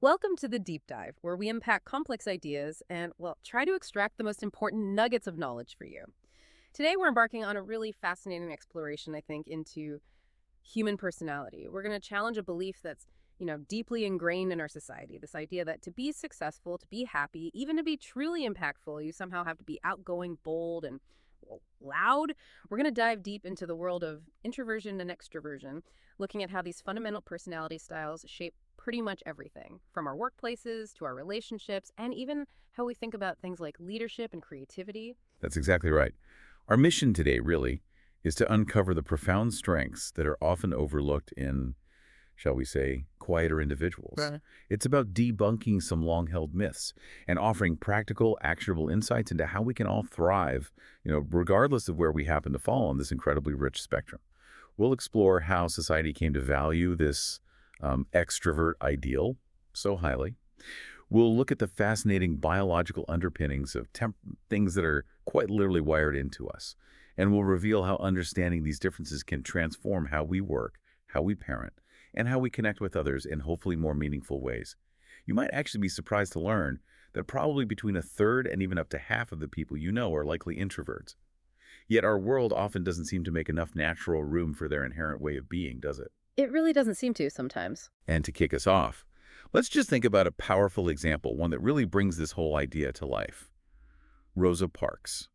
Welcome to the Deep Dive, where we unpack complex ideas and, well, try to extract the most important nuggets of knowledge for you. Today, we're embarking on a really fascinating exploration, I think, into human personality. We're going to challenge a belief that's, deeply ingrained in our society. This idea that to be successful, to be happy, even to be truly impactful, you somehow have to be outgoing, bold, and loud. We're going to dive deep into the world of introversion and extroversion, looking at how these fundamental personality styles shape pretty much everything, from our workplaces to our relationships, and even how we think about things like leadership and creativity. That's exactly right. Our mission today, really, is to uncover the profound strengths that are often overlooked in, shall we say, quieter individuals. Right. It's about debunking some long-held myths and offering practical, actionable insights into how we can all thrive, regardless of where we happen to fall on this incredibly rich spectrum. We'll explore how society came to value this extrovert ideal so highly. We'll look at the fascinating biological underpinnings of things that are quite literally wired into us. And we'll reveal how understanding these differences can transform how we work, how we parent, and how we connect with others in hopefully more meaningful ways. You might actually be surprised to learn that probably between a third and even up to half of the people you know are likely introverts. Yet our world often doesn't seem to make enough natural room for their inherent way of being, does it? It really doesn't seem to sometimes. And to kick us off, let's just think about a powerful example, one that really brings this whole idea to life. Rosa Parks.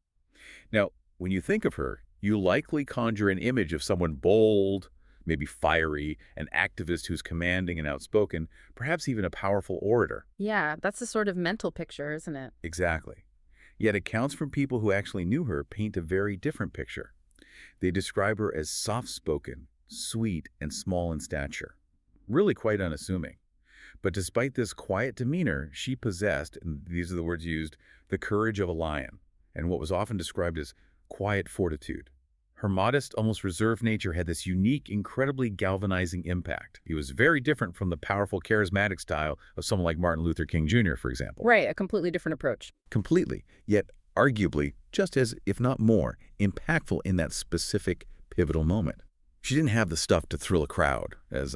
Now, when you think of her, you likely conjure an image of someone bold, maybe fiery, an activist who's commanding and outspoken, perhaps even a powerful orator. Yeah, that's the sort of mental picture, isn't it? Exactly. Yet accounts from people who actually knew her paint a very different picture. They describe her as soft-spoken, sweet, and small in stature. Really quite unassuming. But despite this quiet demeanor, she possessed, and these are the words used, the courage of a lion, and what was often described as quiet fortitude. Her modest, almost reserved nature had this unique, incredibly galvanizing impact. It was very different from the powerful, charismatic style of someone like Martin Luther King Jr., for example. Right, a completely different approach. Completely, yet arguably just as, if not more, impactful in that specific, pivotal moment. She didn't have the stuff to thrill a crowd, as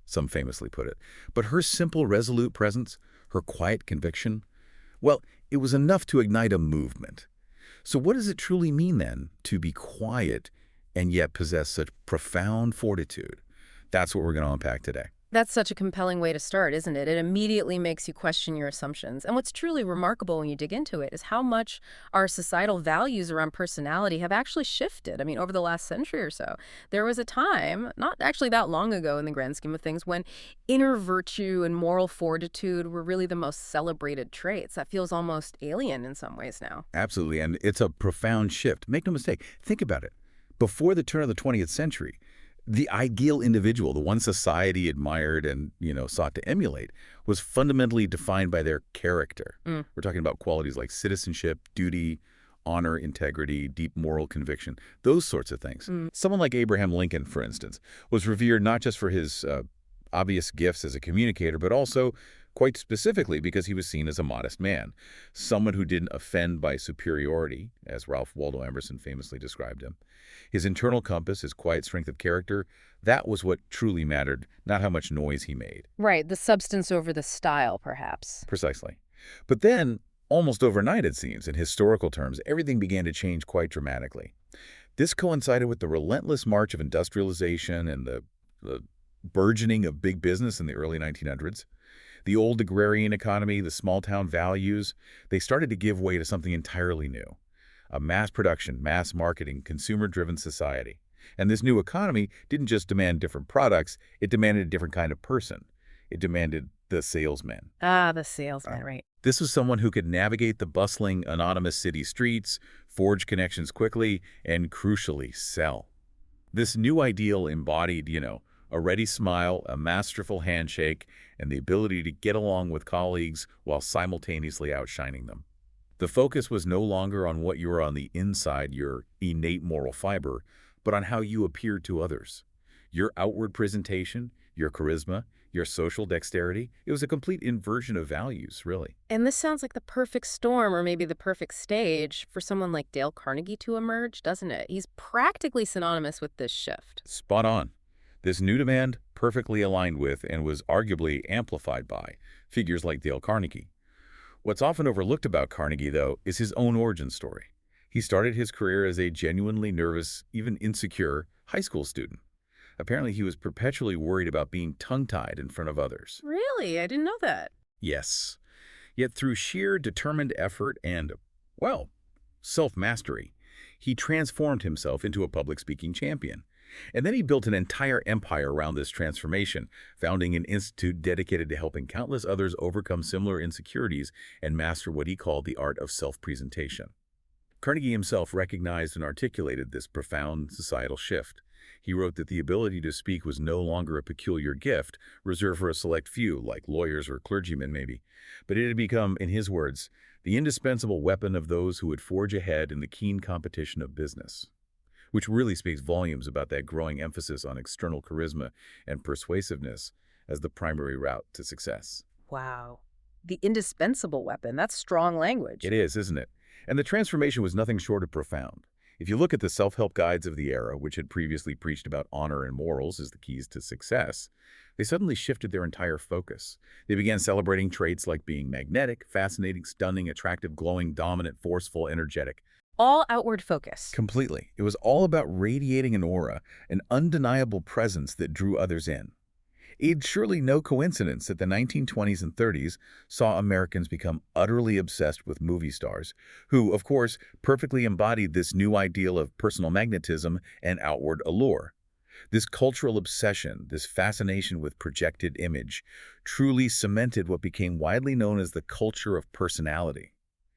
some famously put it, but her simple, resolute presence, her quiet conviction, well, it was enough to ignite a movement. So what does it truly mean, then, to be quiet and yet possess such profound fortitude? That's what we're going to unpack today. That's such a compelling way to start, isn't it? It immediately makes you question your assumptions. And what's truly remarkable when you dig into it is how much our societal values around personality have actually shifted. I mean, over the last century or so, there was a time, not actually that long ago in the grand scheme of things, when inner virtue and moral fortitude were really the most celebrated traits. That feels almost alien in some ways now. Absolutely, and it's a profound shift. Make no mistake. Think about it. Before the turn of the 20th century, the ideal individual, the one society admired and, sought to emulate, was fundamentally defined by their character. Mm. We're talking about qualities like citizenship, duty, honor, integrity, deep moral conviction, those sorts of things. Someone like Abraham Lincoln, for instance, was revered not just for his obvious gifts as a communicator, but also quite specifically because he was seen as a modest man, someone who didn't offend by superiority, as Ralph Waldo Emerson famously described him. His internal compass, his quiet strength of character, that was what truly mattered, not how much noise he made. Right, the substance over the style, perhaps. Precisely. But then, almost overnight it seems, in historical terms, everything began to change quite dramatically. This coincided with the relentless march of industrialization and the burgeoning of big business in the early 1900s. The old agrarian economy, the small-town values, they started to give way to something entirely new. A mass production, mass marketing, consumer-driven society. And this new economy didn't just demand different products, it demanded a different kind of person. It demanded the salesman. Ah, the salesman, right. This was someone who could navigate the bustling, anonymous city streets, forge connections quickly, and crucially, sell. This new ideal embodied, a ready smile, a masterful handshake, and the ability to get along with colleagues while simultaneously outshining them. The focus was no longer on what you were on the inside, your innate moral fiber, but on how you appeared to others. Your outward presentation, your charisma, your social dexterity, it was a complete inversion of values, really. And this sounds like the perfect storm, or maybe the perfect stage for someone like Dale Carnegie to emerge, doesn't it? He's practically synonymous with this shift. Spot on. This new demand perfectly aligned with and was arguably amplified by figures like Dale Carnegie. What's often overlooked about Carnegie, though, is his own origin story. He started his career as a genuinely nervous, even insecure, high school student. Apparently, he was perpetually worried about being tongue-tied in front of others. Really? I didn't know that. Yes. Yet through sheer determined effort and, well, self-mastery, he transformed himself into a public speaking champion. And then he built an entire empire around this transformation, founding an institute dedicated to helping countless others overcome similar insecurities and master what he called the art of self-presentation. Carnegie himself recognized and articulated this profound societal shift. He wrote that the ability to speak was no longer a peculiar gift reserved for a select few, like lawyers or clergymen maybe, but it had become, in his words, the indispensable weapon of those who would forge ahead in the keen competition of business, which really speaks volumes about that growing emphasis on external charisma and persuasiveness as the primary route to success. Wow. The indispensable weapon. That's strong language. It is, isn't it? And the transformation was nothing short of profound. If you look at the self-help guides of the era, which had previously preached about honor and morals as the keys to success, they suddenly shifted their entire focus. They began celebrating traits like being magnetic, fascinating, stunning, attractive, glowing, dominant, forceful, energetic. All outward focus. Completely. It was all about radiating an aura, an undeniable presence that drew others in. It's surely no coincidence that the 1920s and 30s saw Americans become utterly obsessed with movie stars, who, of course, perfectly embodied this new ideal of personal magnetism and outward allure. This cultural obsession, this fascination with projected image, truly cemented what became widely known as the culture of personality.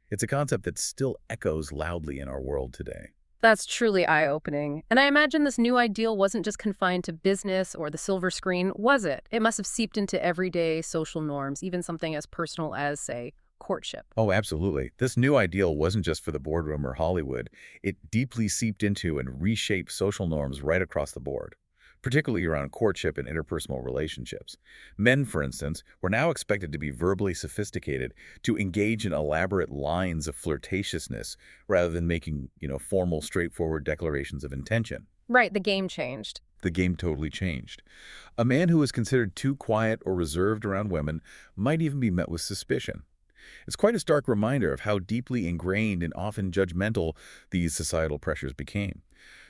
It's a concept that still echoes loudly in our world today. That's truly eye-opening. And I imagine this new ideal wasn't just confined to business or the silver screen, was it? It must have seeped into everyday social norms, even something as personal as, say, courtship. Oh, absolutely. This new ideal wasn't just for the boardroom or Hollywood. It deeply seeped into and reshaped social norms right across the board, particularly around courtship and interpersonal relationships. Men, for instance, were now expected to be verbally sophisticated, to engage in elaborate lines of flirtatiousness rather than making, formal, straightforward declarations of intention. Right, the game changed. The game totally changed. A man who was considered too quiet or reserved around women might even be met with suspicion. It's quite a stark reminder of how deeply ingrained and often judgmental these societal pressures became.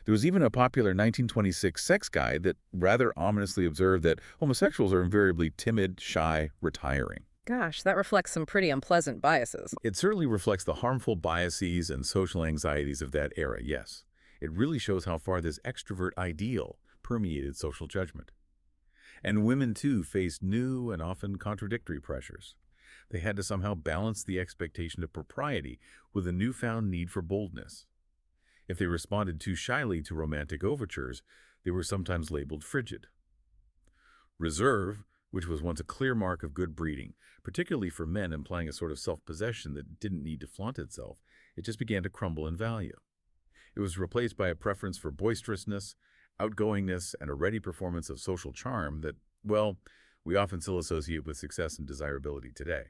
There was even a popular 1926 sex guide that rather ominously observed that homosexuals are invariably timid, shy, retiring. Gosh, that reflects some pretty unpleasant biases. It certainly reflects the harmful biases and social anxieties of that era, yes. It really shows how far this extrovert ideal permeated social judgment. And women, too, faced new and often contradictory pressures. They had to somehow balance the expectation of propriety with a newfound need for boldness. If they responded too shyly to romantic overtures, they were sometimes labeled frigid. Reserve, which was once a clear mark of good breeding, particularly for men implying a sort of self-possession that didn't need to flaunt itself, it just began to crumble in value. It was replaced by a preference for boisterousness, outgoingness, and a ready performance of social charm that, well, we often still associate with success and desirability today.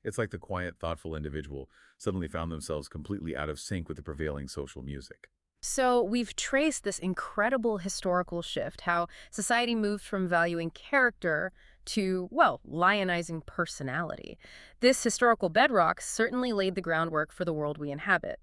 It's like the quiet, thoughtful individual suddenly found themselves completely out of sync with the prevailing social music. So we've traced this incredible historical shift, how society moved from valuing character to, well, lionizing personality. This historical bedrock certainly laid the groundwork for the world we inhabit.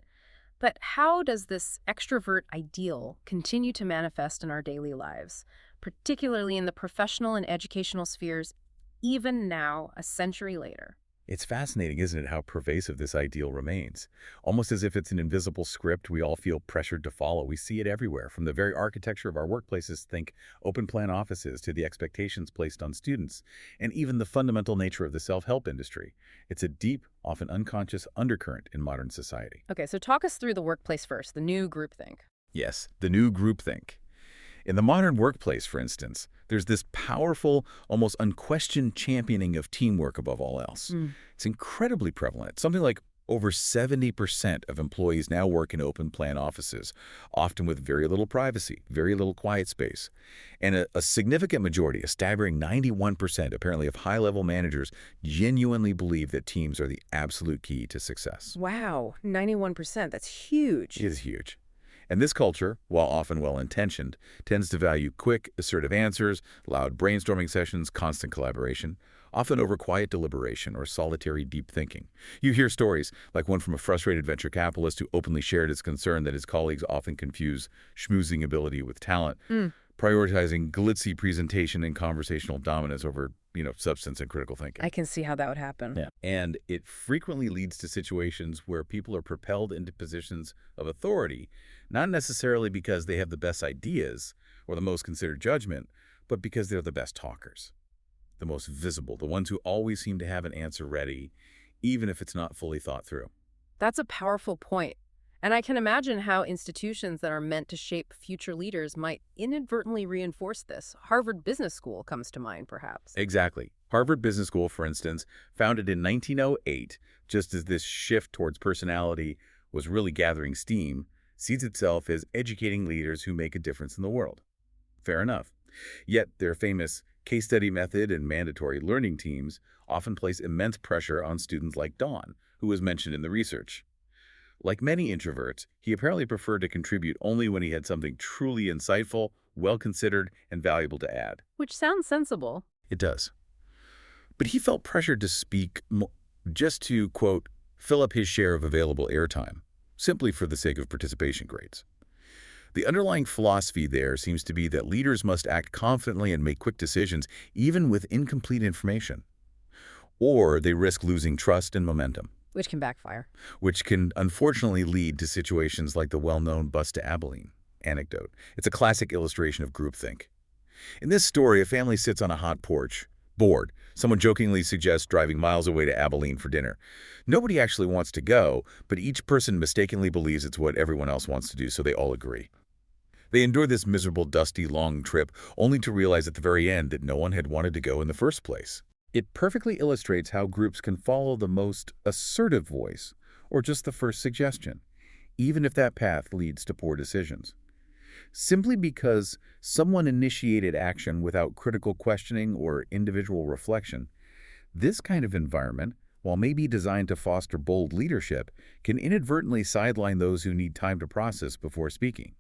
But how does this extrovert ideal continue to manifest in our daily lives, particularly in the professional and educational spheres, even now, a century later? It's fascinating, isn't it, how pervasive this ideal remains? Almost as if it's an invisible script we all feel pressured to follow. We see it everywhere, from the very architecture of our workplaces, think open-plan offices, to the expectations placed on students, and even the fundamental nature of the self-help industry. It's a deep, often unconscious undercurrent in modern society. Okay, so talk us through the workplace first, the new groupthink. Yes, the new groupthink. In the modern workplace, for instance, there's this powerful, almost unquestioned championing of teamwork above all else. It's incredibly prevalent. Something like over 70% of employees now work in open-plan offices, often with very little privacy, very little quiet space. And a significant majority, a staggering 91%, apparently, of high-level managers genuinely believe that teams are the absolute key to success. Wow, 91%. That's huge. It is huge. And this culture, while often well-intentioned, tends to value quick, assertive answers, loud brainstorming sessions, constant collaboration, often over quiet deliberation or solitary deep thinking. You hear stories, like one from a frustrated venture capitalist who openly shared his concern that his colleagues often confuse schmoozing ability with talent, prioritizing glitzy presentation and conversational dominance over, substance and critical thinking. I can see how that would happen. Yeah. And it frequently leads to situations where people are propelled into positions of authority, not necessarily because they have the best ideas or the most considered judgment, but because they're the best talkers, the most visible, the ones who always seem to have an answer ready, even if it's not fully thought through. That's a powerful point. And I can imagine how institutions that are meant to shape future leaders might inadvertently reinforce this. Harvard Business School comes to mind, perhaps. Exactly. Harvard Business School, for instance, founded in 1908, just as this shift towards personality was really gathering steam, sees itself as educating leaders who make a difference in the world. Fair enough. Yet their famous case study method and mandatory learning teams often place immense pressure on students like Don, who was mentioned in the research. Like many introverts, he apparently preferred to contribute only when he had something truly insightful, well-considered, and valuable to add. Which sounds sensible. It does. But he felt pressured to speak just to, quote, fill up his share of available airtime, simply for the sake of participation grades. The underlying philosophy there seems to be that leaders must act confidently and make quick decisions, even with incomplete information. Or they risk losing trust and momentum. Which can backfire. Which can unfortunately lead to situations like the well-known bus to Abilene anecdote. It's a classic illustration of groupthink. In this story, a family sits on a hot porch, bored. Someone jokingly suggests driving miles away to Abilene for dinner. Nobody actually wants to go, but each person mistakenly believes it's what everyone else wants to do, so they all agree. They endure this miserable, dusty, long trip, only to realize at the very end that no one had wanted to go in the first place. It perfectly illustrates how groups can follow the most assertive voice, or just the first suggestion, even if that path leads to poor decisions. Simply because someone initiated action without critical questioning or individual reflection, this kind of environment, while maybe designed to foster bold leadership, can inadvertently sideline those who need time to process before speaking,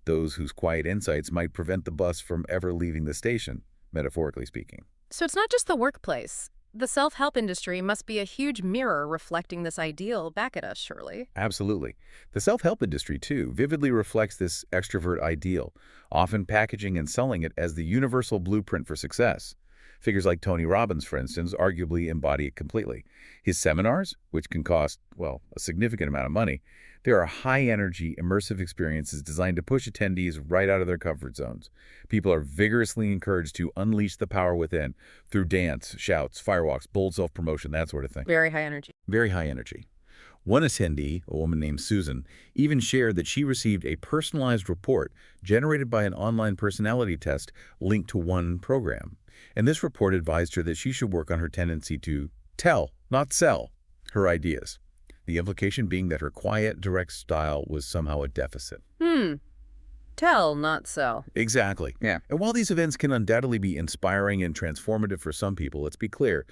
those whose quiet insights might prevent the bus from ever leaving the station, metaphorically speaking. So it's not just the workplace. The self-help industry must be a huge mirror reflecting this ideal back at us, surely. Absolutely. The self-help industry, too, vividly reflects this extrovert ideal, often packaging and selling it as the universal blueprint for success. Figures like Tony Robbins, for instance, arguably embody it completely. His seminars, which can cost, well, a significant amount of money, they are high-energy, immersive experiences designed to push attendees right out of their comfort zones. People are vigorously encouraged to unleash the power within through dance, shouts, firewalks, bold self-promotion, that sort of thing. Very high energy. Very high energy. One attendee, a woman named Susan, even shared that she received a personalized report generated by an online personality test linked to one program. And this report advised her that she should work on her tendency to tell, not sell, her ideas. The implication being that her quiet, direct style was somehow a deficit. Tell, not sell. Exactly. Yeah. And while these events can undoubtedly be inspiring and transformative for some people, let's be clear,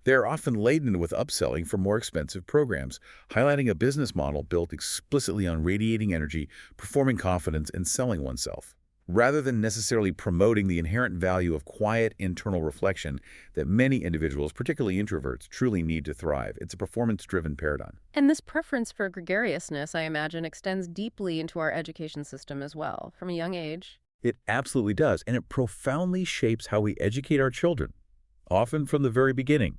they're often laden with upselling for more expensive programs, highlighting a business model built explicitly on radiating energy, performing confidence, and selling oneself, rather than necessarily promoting the inherent value of quiet internal reflection that many individuals, particularly introverts, truly need to thrive. It's a performance-driven paradigm. And this preference for gregariousness, I imagine, extends deeply into our education system as well, from a young age. It absolutely does, and it profoundly shapes how we educate our children, often from the very beginning.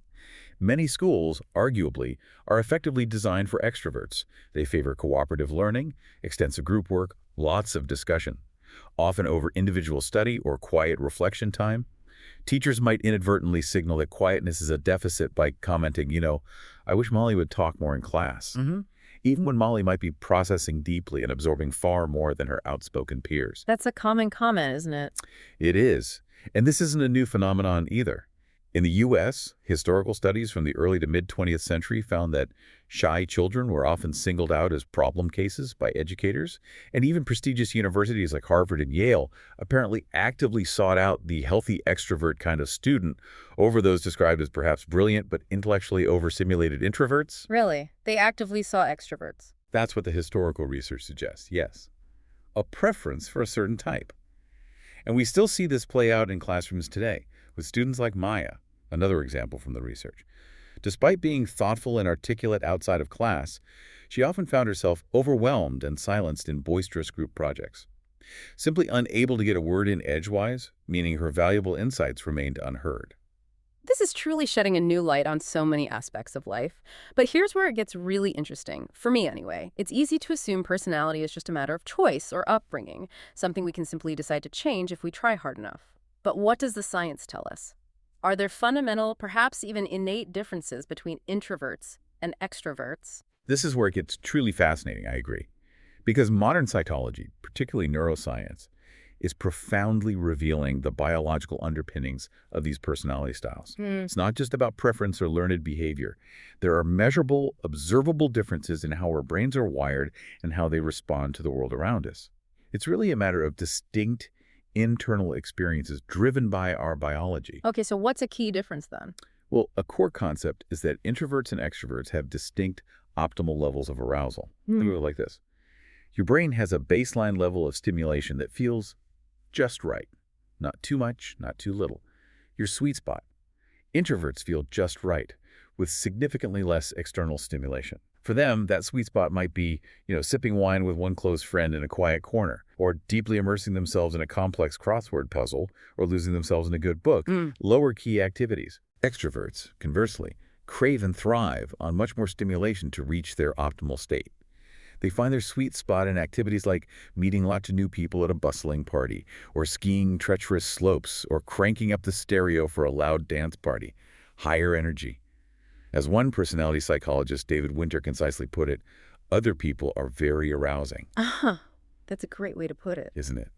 Many schools, arguably, are effectively designed for extroverts. They favor cooperative learning, extensive group work, lots of discussion, often over individual study or quiet reflection time. Teachers might inadvertently signal that quietness is a deficit by commenting, I wish Molly would talk more in class, even when Molly might be processing deeply and absorbing far more than her outspoken peers. That's a common comment, isn't it? It is. And this isn't a new phenomenon either. In the U.S., historical studies from the early to mid-20th century found that shy children were often singled out as problem cases by educators, and even prestigious universities like Harvard and Yale apparently actively sought out the healthy extrovert kind of student over those described as perhaps brilliant but intellectually overstimulated introverts. Really? They actively saw extroverts. That's what the historical research suggests, yes. a preference for a certain type. And we still see this play out in classrooms today, with students like Maya, another example from the research. Despite being thoughtful and articulate outside of class, she often found herself overwhelmed and silenced in boisterous group projects. Simply unable to get a word in edgewise, meaning her valuable insights remained unheard. This is truly shedding a new light on so many aspects of life. But here's where it gets really interesting, for me anyway. It's easy to assume personality is just a matter of choice or upbringing, something we can simply decide to change if we try hard enough. But what does the science tell us? Are there fundamental, perhaps even innate differences between introverts and extroverts? This is where it gets truly fascinating, I agree. Because modern psychology, particularly neuroscience, is profoundly revealing the biological underpinnings of these personality styles. It's not just about preference or learned behavior. There are measurable, observable differences in how our brains are wired and how they respond to the world around us. It's really a matter of distinct internal experiences driven by our biology. Okay, so what's a key difference then? Well, a core concept is that introverts and extroverts have distinct optimal levels of arousal. Think of it like this. Your brain has a baseline level of stimulation that feels just right. Not too much, not too little. Your sweet spot. Introverts feel just right, with significantly less external stimulation. For them, that sweet spot might be, sipping wine with one close friend in a quiet corner, or deeply immersing themselves in a complex crossword puzzle, or losing themselves in a good book. Lower key activities. Extroverts, conversely, crave and thrive on much more stimulation to reach their optimal state. They find their sweet spot in activities like meeting lots of new people at a bustling party, or skiing treacherous slopes, or cranking up the stereo for a loud dance party. Higher energy. As one personality psychologist, David Winter, concisely put it, other people are very arousing. That's a great way to put it. Isn't it?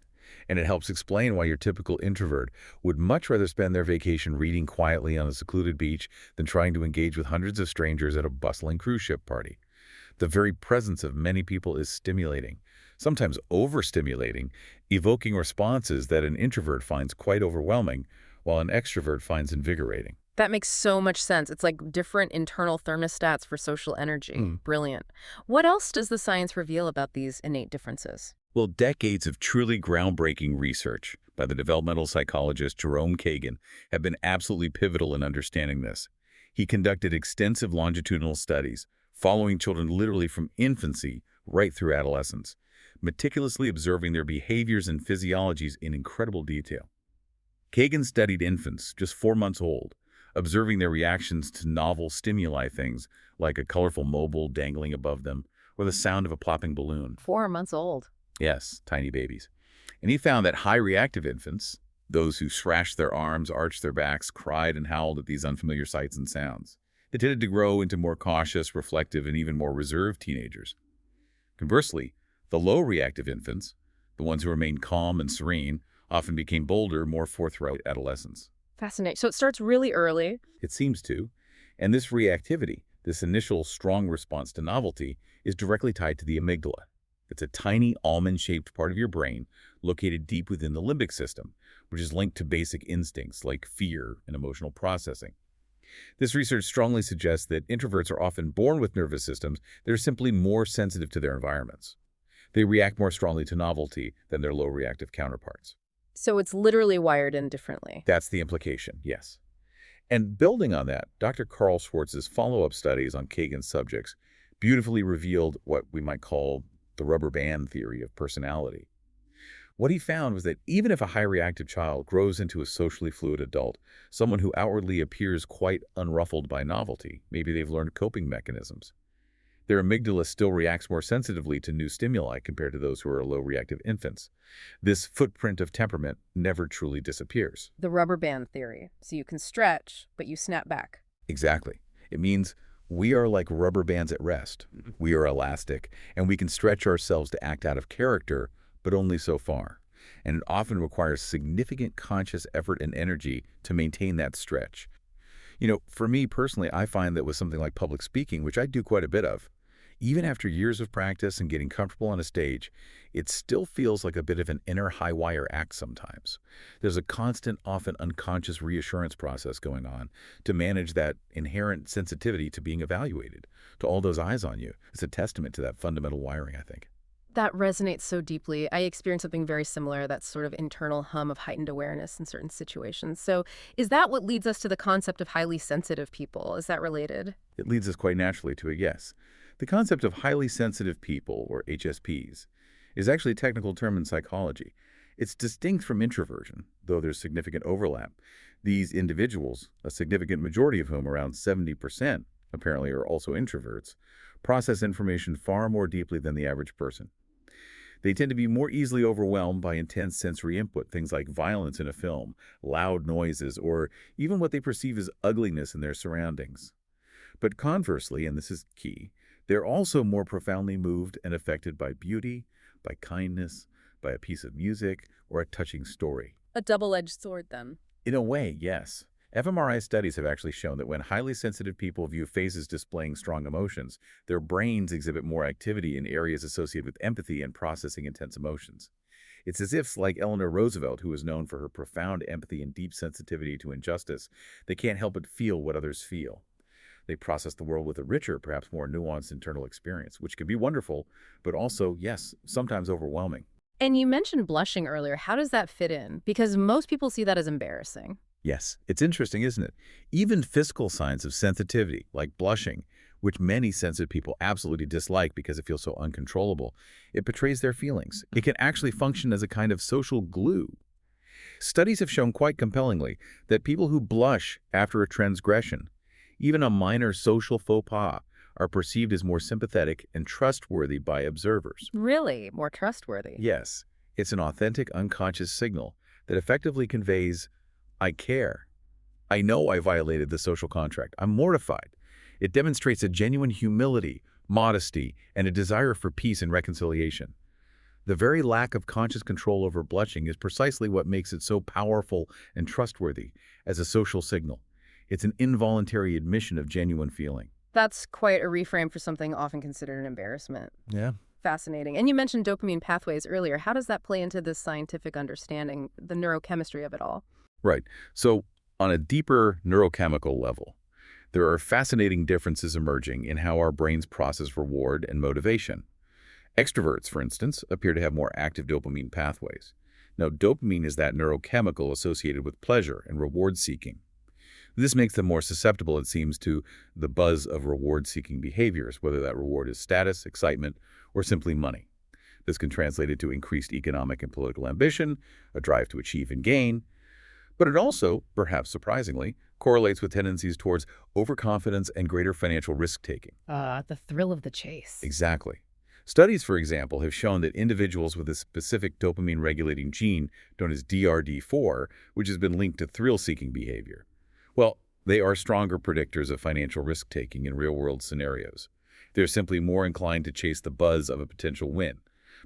And it helps explain why your typical introvert would much rather spend their vacation reading quietly on a secluded beach than trying to engage with hundreds of strangers at a bustling cruise ship party. The very presence of many people is stimulating, sometimes overstimulating, evoking responses that an introvert finds quite overwhelming, while an extrovert finds invigorating. That makes so much sense. It's like different internal thermostats for social energy. Brilliant. What else does the science reveal about these innate differences? Well, decades of truly groundbreaking research by the developmental psychologist Jerome Kagan have been absolutely pivotal in understanding this. He conducted extensive longitudinal studies, following children literally from infancy right through adolescence, meticulously observing their behaviors and physiologies in incredible detail. Kagan studied infants just 4 months old, observing their reactions to novel stimuli, things like a colorful mobile dangling above them or the sound of a popping balloon. 4 months old. Yes, tiny babies. And he found that high reactive infants, those who thrashed their arms, arched their backs, cried and howled at these unfamiliar sights and sounds, they tended to grow into more cautious, reflective, and even more reserved teenagers. Conversely, the low reactive infants, the ones who remained calm and serene, often became bolder, more forthright adolescents. Fascinating. So it starts really early. It seems to. And this reactivity, this initial strong response to novelty, is directly tied to the amygdala. It's a tiny almond-shaped part of your brain located deep within the limbic system, which is linked to basic instincts like fear and emotional processing. This research strongly suggests that introverts are often born with nervous systems that are simply more sensitive to their environments. They react more strongly to novelty than their low reactive counterparts. So it's literally wired in differently. That's the implication, yes. And building on that, Dr. Carl Schwartz's follow-up studies on Kagan's subjects beautifully revealed what we might call the rubber band theory of personality. What he found was that even if a high reactive child grows into a socially fluid adult, someone who outwardly appears quite unruffled by novelty, maybe they've learned coping mechanisms, their amygdala still reacts more sensitively to new stimuli compared to those who are low reactive infants. This footprint of temperament never truly disappears. The rubber band theory. So you can stretch, but you snap back. Exactly. It means we are like rubber bands at rest. We are elastic, and we can stretch ourselves to act out of character, but only so far. And it often requires significant conscious effort and energy to maintain that stretch. For me personally, I find that with something like public speaking, which I do quite a bit of, even after years of practice and getting comfortable on a stage, it still feels like a bit of an inner high-wire act sometimes. There's a constant, often unconscious reassurance process going on to manage that inherent sensitivity to being evaluated, to all those eyes on you. It's a testament to that fundamental wiring, I think. That resonates so deeply. I experienced something very similar, that sort of internal hum of heightened awareness in certain situations. So, is that what leads us to the concept of highly sensitive people? Is that related? It leads us quite naturally to a yes. The concept of highly sensitive people, or HSPs, is actually a technical term in psychology. It's distinct from introversion, though there's significant overlap. These individuals, a significant majority of whom, around 70%, apparently are also introverts, process information far more deeply than the average person. They tend to be more easily overwhelmed by intense sensory input, things like violence in a film, loud noises, or even what they perceive as ugliness in their surroundings. But conversely, and this is key, they're also more profoundly moved and affected by beauty, by kindness, by a piece of music, or a touching story. A double-edged sword, then. In a way, yes. fMRI studies have actually shown that when highly sensitive people view faces displaying strong emotions, their brains exhibit more activity in areas associated with empathy and processing intense emotions. It's as if, like Eleanor Roosevelt, who is known for her profound empathy and deep sensitivity to injustice, they can't help but feel what others feel. They process the world with a richer, perhaps more nuanced internal experience, which can be wonderful, but also, yes, sometimes overwhelming. And you mentioned blushing earlier. How does that fit in? Because most people see that as embarrassing. Yes, it's interesting, isn't it? Even physical signs of sensitivity, like blushing, which many sensitive people absolutely dislike because it feels so uncontrollable, it betrays their feelings. It can actually function as a kind of social glue. Studies have shown quite compellingly that people who blush after a transgression, even a minor social faux pas, are perceived as more sympathetic and trustworthy by observers. Really? More trustworthy? Yes, it's an authentic, unconscious signal that effectively conveys, I care. I know I violated the social contract. I'm mortified. It demonstrates a genuine humility, modesty, and a desire for peace and reconciliation. The very lack of conscious control over blushing is precisely what makes it so powerful and trustworthy as a social signal. It's an involuntary admission of genuine feeling. That's quite a reframe for something often considered an embarrassment. Yeah. Fascinating. And you mentioned dopamine pathways earlier. How does that play into this scientific understanding, the neurochemistry of it all? Right. So, on a deeper neurochemical level, there are fascinating differences emerging in how our brains process reward and motivation. Extroverts, for instance, appear to have more active dopamine pathways. Now, dopamine is that neurochemical associated with pleasure and reward seeking. This makes them more susceptible, it seems, to the buzz of reward-seeking behaviors, whether that reward is status, excitement, or simply money. This can translate into increased economic and political ambition, a drive to achieve and gain, but it also, perhaps surprisingly, correlates with tendencies towards overconfidence and greater financial risk-taking. The thrill of the chase. Exactly. Studies, for example, have shown that individuals with a specific dopamine-regulating gene known as DRD4, which has been linked to thrill-seeking behavior, well, they are stronger predictors of financial risk-taking in real-world scenarios. They're simply more inclined to chase the buzz of a potential win,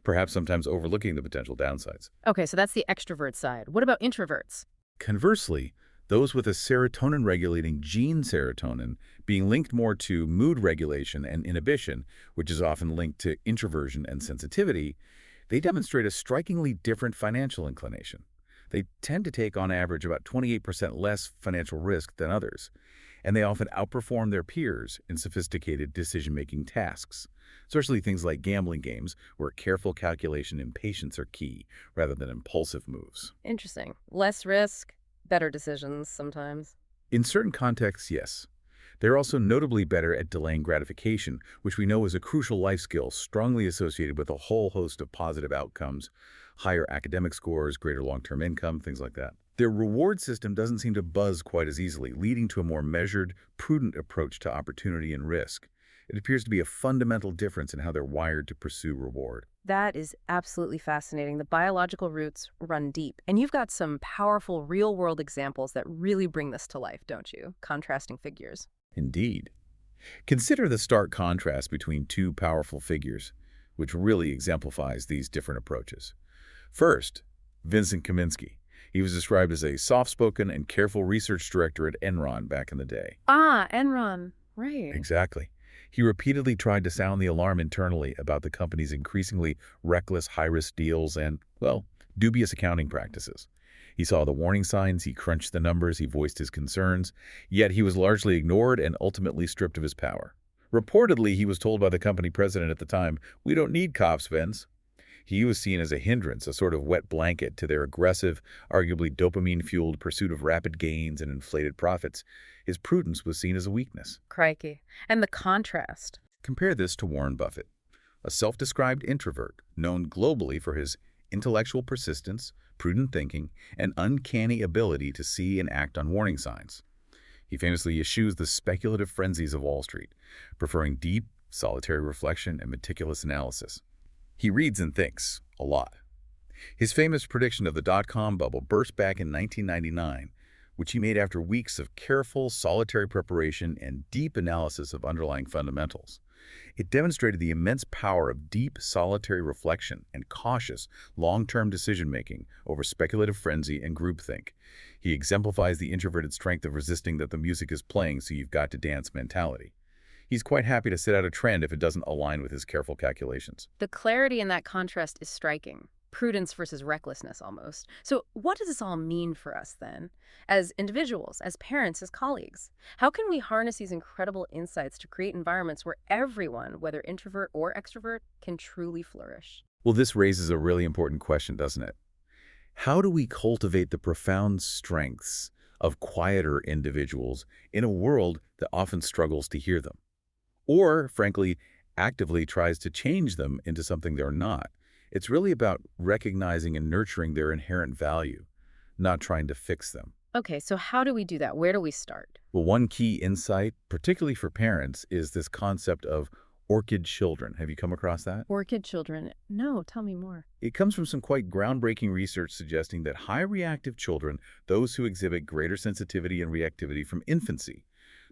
perhaps sometimes overlooking the potential downsides. Okay, so that's the extrovert side. What about introverts? Conversely, those with a serotonin-regulating gene serotonin being linked more to mood regulation and inhibition, which is often linked to introversion and sensitivity, they demonstrate a strikingly different financial inclination. They tend to take, on average, about 28% less financial risk than others, and they often outperform their peers in sophisticated decision-making tasks, especially things like gambling games, where careful calculation and patience are key, rather than impulsive moves. Interesting. Less risk, better decisions sometimes. In certain contexts, yes. They're also notably better at delaying gratification, which we know is a crucial life skill strongly associated with a whole host of positive outcomes, higher academic scores, greater long-term income, things like that. Their reward system doesn't seem to buzz quite as easily, leading to a more measured, prudent approach to opportunity and risk. It appears to be a fundamental difference in how they're wired to pursue reward. That is absolutely fascinating. The biological roots run deep. And you've got some powerful real-world examples that really bring this to life, don't you? Contrasting figures. Indeed. Consider the stark contrast between two powerful figures, which really exemplifies these different approaches. First, Vincent Kaminsky. He was described as a soft-spoken and careful research director at Enron back in the day. Ah, Enron. Right. Exactly. He repeatedly tried to sound the alarm internally about the company's increasingly reckless, high-risk deals and, well, dubious accounting practices. He saw the warning signs, he crunched the numbers, he voiced his concerns, yet he was largely ignored and ultimately stripped of his power. Reportedly, he was told by the company president at the time, "We don't need cops, Vince." He was seen as a hindrance, a sort of wet blanket to their aggressive, arguably dopamine-fueled pursuit of rapid gains and inflated profits. His prudence was seen as a weakness. Crikey. And the contrast. Compare this to Warren Buffett, a self-described introvert, known globally for his intellectual persistence, prudent thinking, and uncanny ability to see and act on warning signs. He famously eschews the speculative frenzies of Wall Street, preferring deep, solitary reflection and meticulous analysis. He reads and thinks a lot. His famous prediction of the dot-com bubble burst back in 1999, which he made after weeks of careful, solitary preparation and deep analysis of underlying fundamentals. It demonstrated the immense power of deep, solitary reflection and cautious, long-term decision-making over speculative frenzy and groupthink. He exemplifies the introverted strength of resisting that the music is playing, so you've got to dance mentality. He's quite happy to sit out a trend if it doesn't align with his careful calculations. The clarity in that contrast is striking. Prudence versus recklessness, almost. So what does this all mean for us, then? As individuals, as parents, as colleagues? How can we harness these incredible insights to create environments where everyone, whether introvert or extrovert, can truly flourish? Well, this raises a really important question, doesn't it? How do we cultivate the profound strengths of quieter individuals in a world that often struggles to hear them? Or, frankly, actively tries to change them into something they're not? It's really about recognizing and nurturing their inherent value, not trying to fix them. Okay, so how do we do that? Where do we start? Well, one key insight, particularly for parents, is this concept of orchid children. Have you come across that? Orchid children. No, tell me more. It comes from some quite groundbreaking research suggesting that high reactive children, those who exhibit greater sensitivity and reactivity from infancy,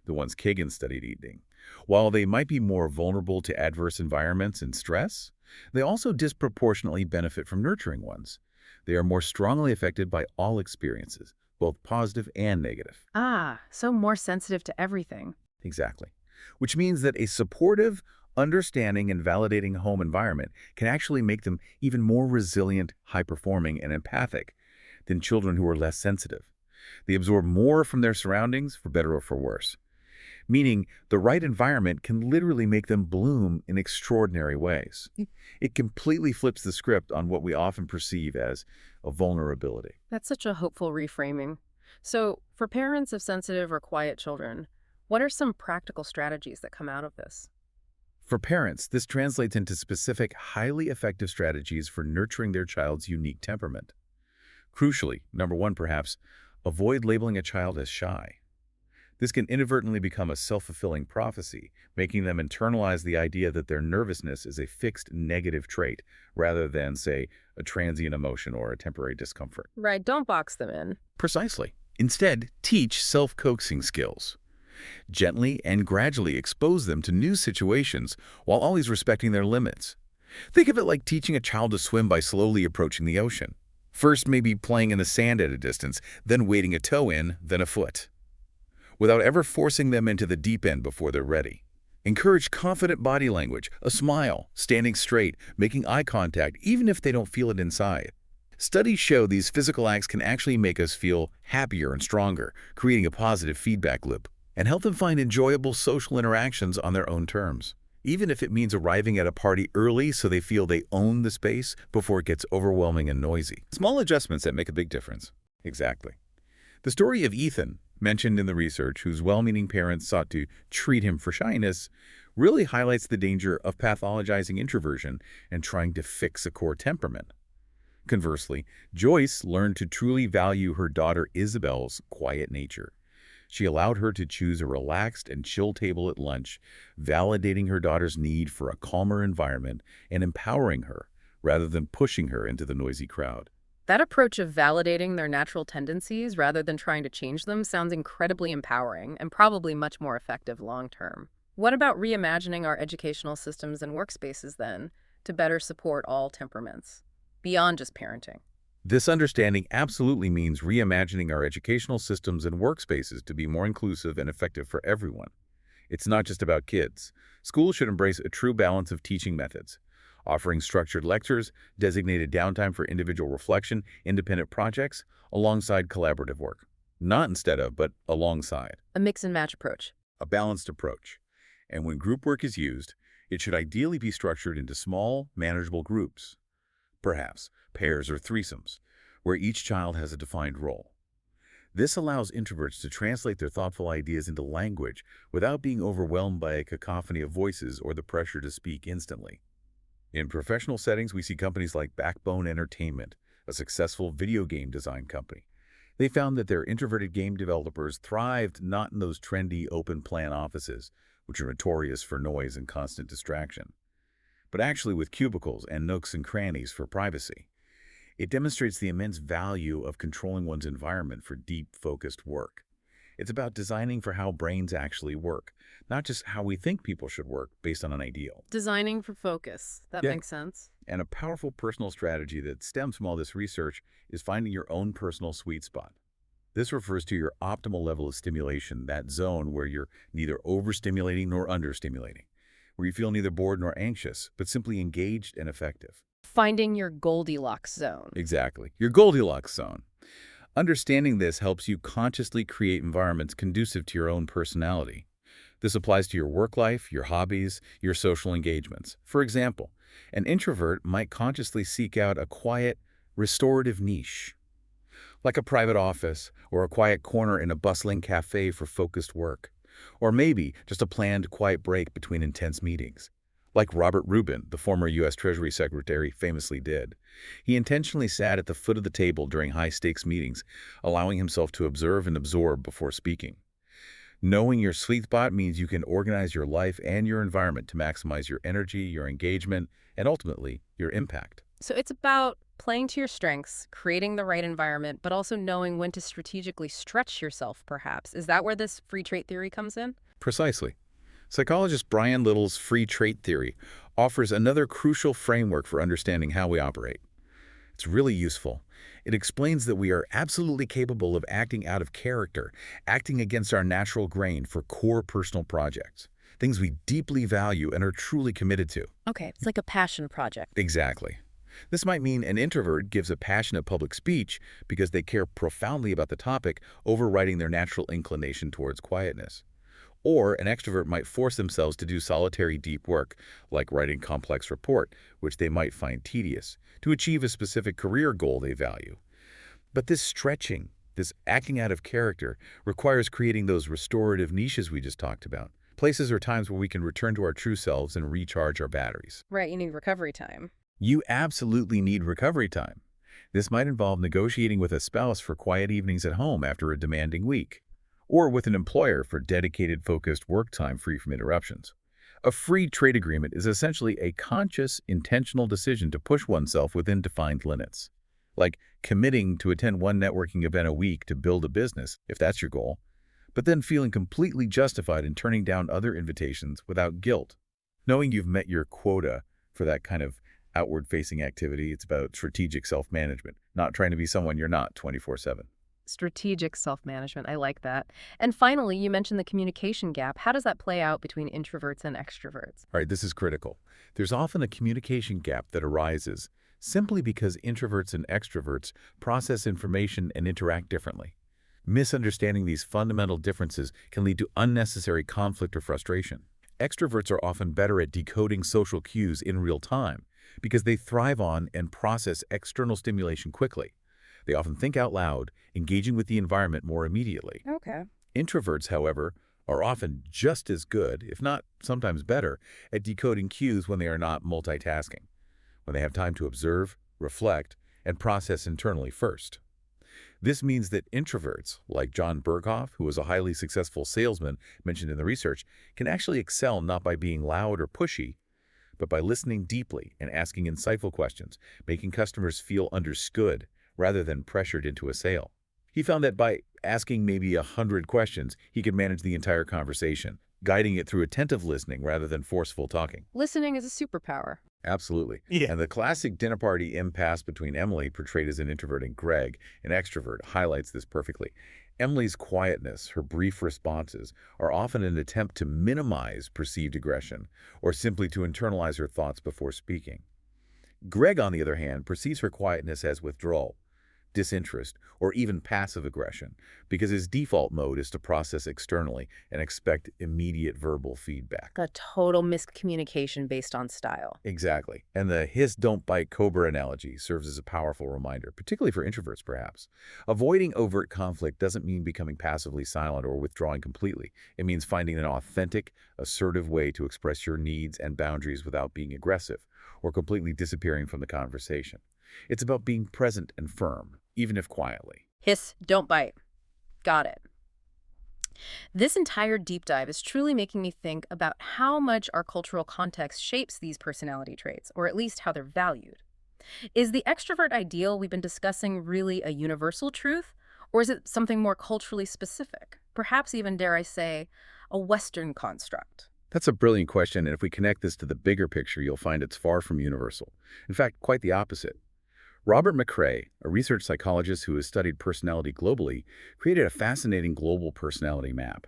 the ones Kagan studied eating, while they might be more vulnerable to adverse environments and stress, they also disproportionately benefit from nurturing ones. They are more strongly affected by all experiences, both positive and negative. Ah, so more sensitive to everything. Exactly. Which means that a supportive, understanding, and validating home environment can actually make them even more resilient, high-performing, and empathic than children who are less sensitive. They absorb more from their surroundings, for better or for worse. Meaning the right environment can literally make them bloom in extraordinary ways. It completely flips the script on what we often perceive as a vulnerability. That's such a hopeful reframing. So, for parents of sensitive or quiet children, what are some practical strategies that come out of this? For parents, this translates into specific, highly effective strategies for nurturing their child's unique temperament. Crucially, number one perhaps, avoid labeling a child as shy. This can inadvertently become a self-fulfilling prophecy, making them internalize the idea that their nervousness is a fixed negative trait, rather than, say, a transient emotion or a temporary discomfort. Right, don't box them in. Precisely. Instead, teach self-coaxing skills. Gently and gradually expose them to new situations while always respecting their limits. Think of it like teaching a child to swim by slowly approaching the ocean. First, maybe playing in the sand at a distance, then wading a toe in, then a foot, without ever forcing them into the deep end before they're ready. Encourage confident body language, a smile, standing straight, making eye contact, even if they don't feel it inside. Studies show these physical acts can actually make us feel happier and stronger, creating a positive feedback loop, and help them find enjoyable social interactions on their own terms. Even if it means arriving at a party early so they feel they own the space before it gets overwhelming and noisy. Small adjustments that make a big difference. Exactly. The story of Ethan, mentioned in the research, whose well-meaning parents sought to treat him for shyness, really highlights the danger of pathologizing introversion and trying to fix a core temperament. Conversely, Joyce learned to truly value her daughter Isabel's quiet nature. She allowed her to choose a relaxed and chill table at lunch, validating her daughter's need for a calmer environment and empowering her, rather than pushing her into the noisy crowd. That approach of validating their natural tendencies rather than trying to change them sounds incredibly empowering and probably much more effective long-term. What about reimagining our educational systems and workspaces, then, to better support all temperaments, beyond just parenting? This understanding absolutely means reimagining our educational systems and workspaces to be more inclusive and effective for everyone. It's not just about kids. Schools should embrace a true balance of teaching methods, offering structured lectures, designated downtime for individual reflection, independent projects, alongside collaborative work. Not instead of, but alongside. A mix-and-match approach. A balanced approach. And when group work is used, it should ideally be structured into small, manageable groups. perhaps pairs or threesomes, where each child has a defined role. This allows introverts to translate their thoughtful ideas into language without being overwhelmed by a cacophony of voices or the pressure to speak instantly. In professional settings, we see companies like Backbone Entertainment, a successful video game design company. They found that their introverted game developers thrived not in those trendy open-plan offices, which are notorious for noise and constant distraction, but actually with cubicles and nooks and crannies for privacy. It demonstrates the immense value of controlling one's environment for deep, focused work. It's about designing for how brains actually work, not just how we think people should work based on an ideal. Designing for focus. That Yeah. makes sense. And a powerful personal strategy that stems from all this research is finding your own personal sweet spot. This refers to your optimal level of stimulation, that zone where you're neither overstimulating nor understimulating, where you feel neither bored nor anxious, but simply engaged and effective. Finding your Goldilocks zone. Exactly. Your Goldilocks zone. Understanding this helps you consciously create environments conducive to your own personality. This applies to your work life, your hobbies, your social engagements. For example, an introvert might consciously seek out a quiet, restorative niche, like a private office or a quiet corner in a bustling cafe for focused work, or maybe just a planned quiet break between intense meetings. Like Robert Rubin, the former U.S. Treasury Secretary, famously did. He intentionally sat at the foot of the table during high-stakes meetings, allowing himself to observe and absorb before speaking. Knowing your sweet spot means you can organize your life and your environment to maximize your energy, your engagement, and ultimately, your impact. So it's about playing to your strengths, creating the right environment, but also knowing when to strategically stretch yourself, perhaps. Is that where this free trait theory comes in? Precisely. Psychologist Brian Little's free trait theory offers another crucial framework for understanding how we operate. It's really useful. It explains that we are absolutely capable of acting out of character, acting against our natural grain for core personal projects, things we deeply value and are truly committed to. Okay, it's like a passion project. Exactly. This might mean an introvert gives a passionate public speech because they care profoundly about the topic, overriding their natural inclination towards quietness. Or an extrovert might force themselves to do solitary deep work, like writing complex report, which they might find tedious, to achieve a specific career goal they value. But this stretching, this acting out of character, requires creating those restorative niches we just talked about, places or times where we can return to our true selves and recharge our batteries. Right, you need recovery time. You absolutely need recovery time. This might involve negotiating with a spouse for quiet evenings at home after a demanding week, or with an employer for dedicated, focused work time free from interruptions. A free trade agreement is essentially a conscious, intentional decision to push oneself within defined limits, like committing to attend one networking event a week to build a business, if that's your goal, but then feeling completely justified in turning down other invitations without guilt. Knowing you've met your quota for that kind of outward-facing activity, it's about strategic self-management, not trying to be someone you're not 24/7. Strategic self-management. I like that. And finally, you mentioned the communication gap. How does that play out between introverts and extroverts? All right, this is critical. There's often a communication gap that arises simply because introverts and extroverts process information and interact differently. Misunderstanding these fundamental differences can lead to unnecessary conflict or frustration. Extroverts are often better at decoding social cues in real time because they thrive on and process external stimulation quickly. They often think out loud, engaging with the environment more immediately. Okay. Introverts, however, are often just as good, if not sometimes better, at decoding cues when they are not multitasking, when they have time to observe, reflect, and process internally first. This means that introverts, like John Berghoff, who was a highly successful salesman mentioned in the research, can actually excel not by being loud or pushy, but by listening deeply and asking insightful questions, making customers feel understood rather than pressured into a sale. He found that by asking maybe 100 questions, he could manage the entire conversation, guiding it through attentive listening rather than forceful talking. Listening is a superpower. Absolutely. Yeah. And the classic dinner party impasse between Emily, portrayed as an introvert, and Greg, an extrovert, highlights this perfectly. Emily's quietness, her brief responses, are often an attempt to minimize perceived aggression or simply to internalize her thoughts before speaking. Greg, on the other hand, perceives her quietness as withdrawal, disinterest, or even passive aggression, because his default mode is to process externally and expect immediate verbal feedback. A total miscommunication based on style. Exactly. And the hiss don't bite cobra analogy serves as a powerful reminder, particularly for introverts perhaps. Avoiding overt conflict doesn't mean becoming passively silent or withdrawing completely. It means finding an authentic, assertive way to express your needs and boundaries without being aggressive or completely disappearing from the conversation. It's about being present and firm, even if quietly. Hiss, don't bite. Got it. This entire deep dive is truly making me think about how much our cultural context shapes these personality traits, or at least how they're valued. Is the extrovert ideal we've been discussing really a universal truth, or is it something more culturally specific? Perhaps even, dare I say, a Western construct? That's a brilliant question, and if we connect this to the bigger picture, you'll find it's far from universal. In fact, quite the opposite. Robert McCrae, a research psychologist who has studied personality globally, created a fascinating global personality map.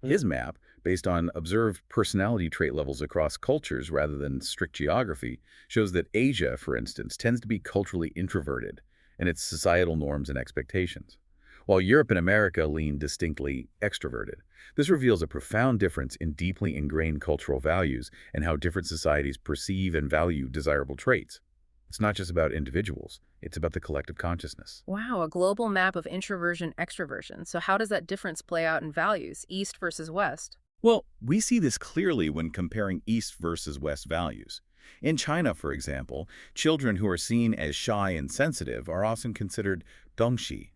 His map, based on observed personality trait levels across cultures rather than strict geography, shows that Asia, for instance, tends to be culturally introverted in its societal norms and expectations, while Europe and America lean distinctly extroverted. This reveals a profound difference in deeply ingrained cultural values and how different societies perceive and value desirable traits. It's not just about individuals, it's about the collective consciousness. Wow, a global map of introversion, extroversion. So how does that difference play out in values, East versus West? Well, we see this clearly when comparing East versus West values. In China, for example, children who are seen as shy and sensitive are often considered dongxi,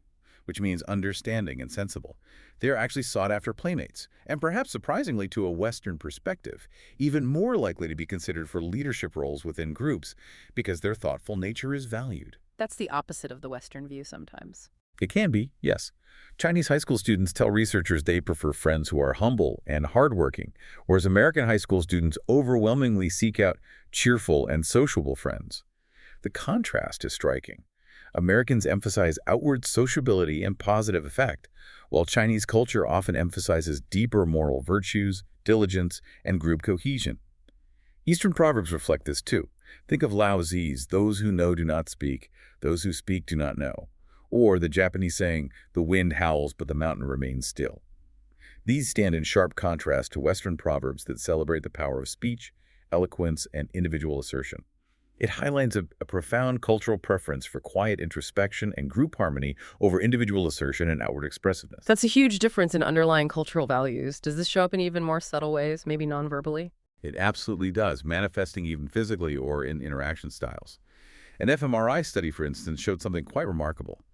which means understanding and sensible. They are actually sought-after playmates, and perhaps surprisingly to a Western perspective, even more likely to be considered for leadership roles within groups because their thoughtful nature is valued. That's the opposite of the Western view sometimes. It can be, yes. Chinese high school students tell researchers they prefer friends who are humble and hardworking, whereas American high school students overwhelmingly seek out cheerful and sociable friends. The contrast is striking. Americans emphasize outward sociability and positive effect, while Chinese culture often emphasizes deeper moral virtues, diligence, and group cohesion. Eastern proverbs reflect this too. Think of Lao Tzu's, "Those who know do not speak, those who speak do not know," or the Japanese saying, "The wind howls, but the mountain remains still." These stand in sharp contrast to Western proverbs that celebrate the power of speech, eloquence, and individual assertion. It highlights a profound cultural preference for quiet introspection and group harmony over individual assertion and outward expressiveness. That's a huge difference in underlying cultural values. Does this show up in even more subtle ways, maybe non-verbally? It absolutely does, manifesting even physically or in interaction styles. An fMRI study, for instance, showed something quite remarkable.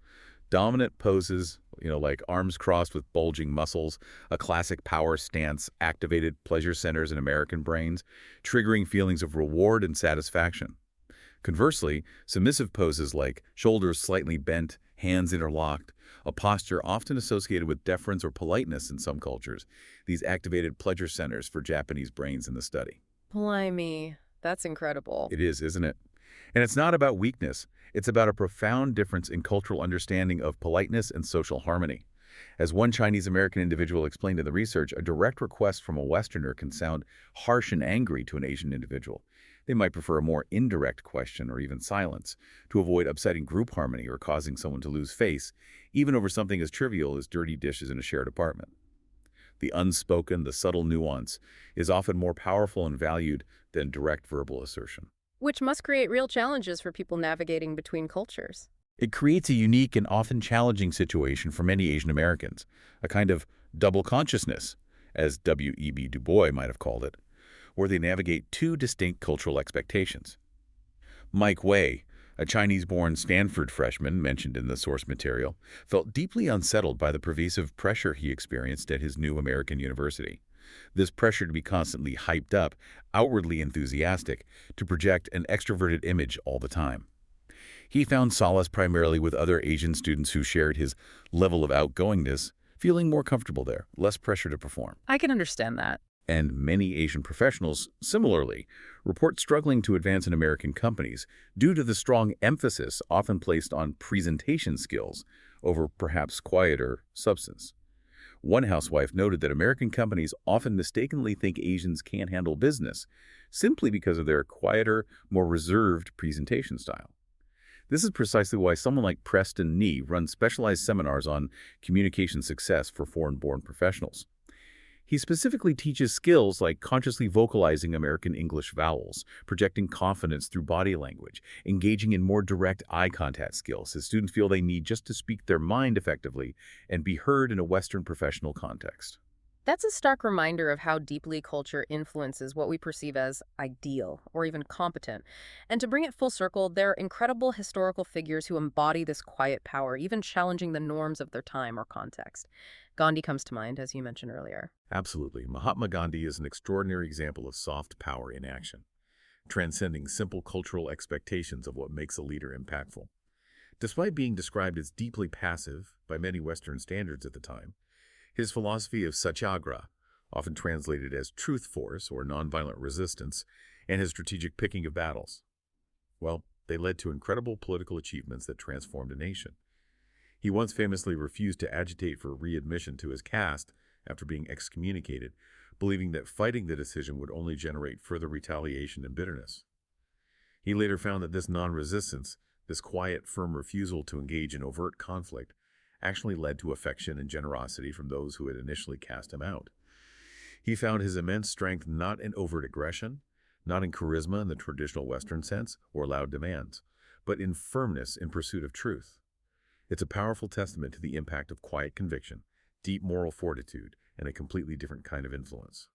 Dominant poses, like arms crossed with bulging muscles, a classic power stance, activated pleasure centers in American brains, triggering feelings of reward and satisfaction. Conversely, submissive poses like shoulders slightly bent, hands interlocked, a posture often associated with deference or politeness in some cultures, these activated pleasure centers for Japanese brains in the study. Blimey, that's incredible. It is, isn't it? And it's not about weakness. It's about a profound difference in cultural understanding of politeness and social harmony. As one Chinese-American individual explained in the research, a direct request from a Westerner can sound harsh and angry to an Asian individual. They might prefer a more indirect question or even silence to avoid upsetting group harmony or causing someone to lose face, even over something as trivial as dirty dishes in a shared apartment. The unspoken, the subtle nuance is often more powerful and valued than direct verbal assertion. Which must create real challenges for people navigating between cultures. It creates a unique and often challenging situation for many Asian Americans, a kind of double consciousness, as W.E.B. Du Bois might have called it, where they navigate two distinct cultural expectations. Mike Wei, a Chinese-born Stanford freshman mentioned in the source material, felt deeply unsettled by the pervasive pressure he experienced at his new American university. This pressure to be constantly hyped up, outwardly enthusiastic, to project an extroverted image all the time. He found solace primarily with other Asian students who shared his level of outgoingness, feeling more comfortable there, less pressure to perform. I can understand that. And many Asian professionals, similarly, report struggling to advance in American companies due to the strong emphasis often placed on presentation skills over perhaps quieter substance. One housewife noted that American companies often mistakenly think Asians can't handle business simply because of their quieter, more reserved presentation style. This is precisely why someone like Preston Nee runs specialized seminars on communication success for foreign-born professionals. He specifically teaches skills like consciously vocalizing American English vowels, projecting confidence through body language, engaging in more direct eye contact skills his students feel they need just to speak their mind effectively and be heard in a Western professional context. That's a stark reminder of how deeply culture influences what we perceive as ideal or even competent. And to bring it full circle, there are incredible historical figures who embody this quiet power, even challenging the norms of their time or context. Gandhi comes to mind, as you mentioned earlier. Absolutely. Mahatma Gandhi is an extraordinary example of soft power in action, transcending simple cultural expectations of what makes a leader impactful. Despite being described as deeply passive by many Western standards at the time, his philosophy of satyagraha, often translated as truth force or nonviolent resistance, and his strategic picking of battles, well, they led to incredible political achievements that transformed a nation. He once famously refused to agitate for readmission to his caste after being excommunicated, believing that fighting the decision would only generate further retaliation and bitterness. He later found that this non-resistance, this quiet, firm refusal to engage in overt conflict, actually led to affection and generosity from those who had initially cast him out. He found his immense strength not in overt aggression, not in charisma in the traditional Western sense or loud demands, but in firmness in pursuit of truth. It's a powerful testament to the impact of quiet conviction, deep moral fortitude, and a completely different kind of influence.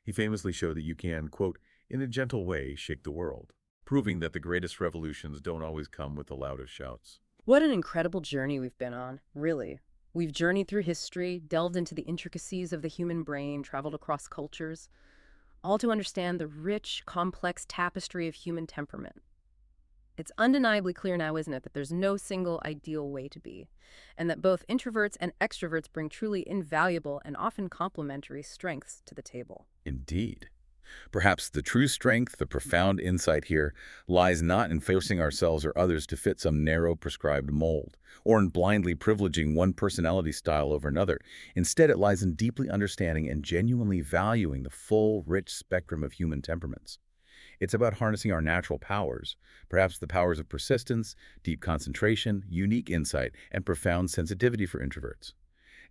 He famously showed that you can, quote, in a gentle way, shake the world, proving that the greatest revolutions don't always come with the loudest shouts. What an incredible journey we've been on, really. We've journeyed through history, delved into the intricacies of the human brain, traveled across cultures, all to understand the rich, complex tapestry of human temperament. It's undeniably clear now, isn't it, that there's no single ideal way to be, and that both introverts and extroverts bring truly invaluable and often complementary strengths to the table. Indeed. Perhaps the true strength, the profound insight here, lies not in forcing ourselves or others to fit some narrow prescribed mold, or in blindly privileging one personality style over another. Instead, it lies in deeply understanding and genuinely valuing the full, rich spectrum of human temperaments. It's about harnessing our natural powers, perhaps the powers of persistence, deep concentration, unique insight, and profound sensitivity for introverts.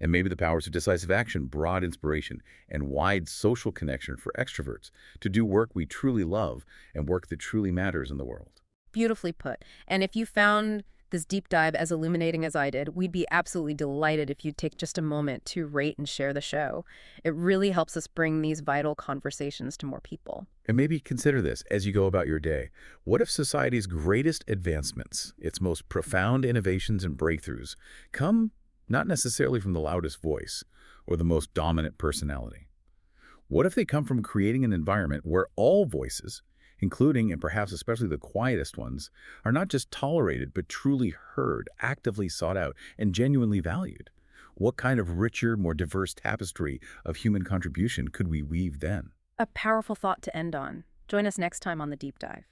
And maybe the powers of decisive action, broad inspiration, and wide social connection for extroverts to do work we truly love and work that truly matters in the world. Beautifully put. And if you found this deep dive as illuminating as I did, we'd be absolutely delighted if you'd take just a moment to rate and share the show. It really helps us bring these vital conversations to more people. And maybe consider this as you go about your day. What if society's greatest advancements, its most profound innovations and breakthroughs, come not necessarily from the loudest voice or the most dominant personality? What if they come from creating an environment where all voices, including and perhaps especially the quietest ones, are not just tolerated but truly heard, actively sought out, and genuinely valued? What kind of richer, more diverse tapestry of human contribution could we weave then? A powerful thought to end on. Join us next time on The Deep Dive.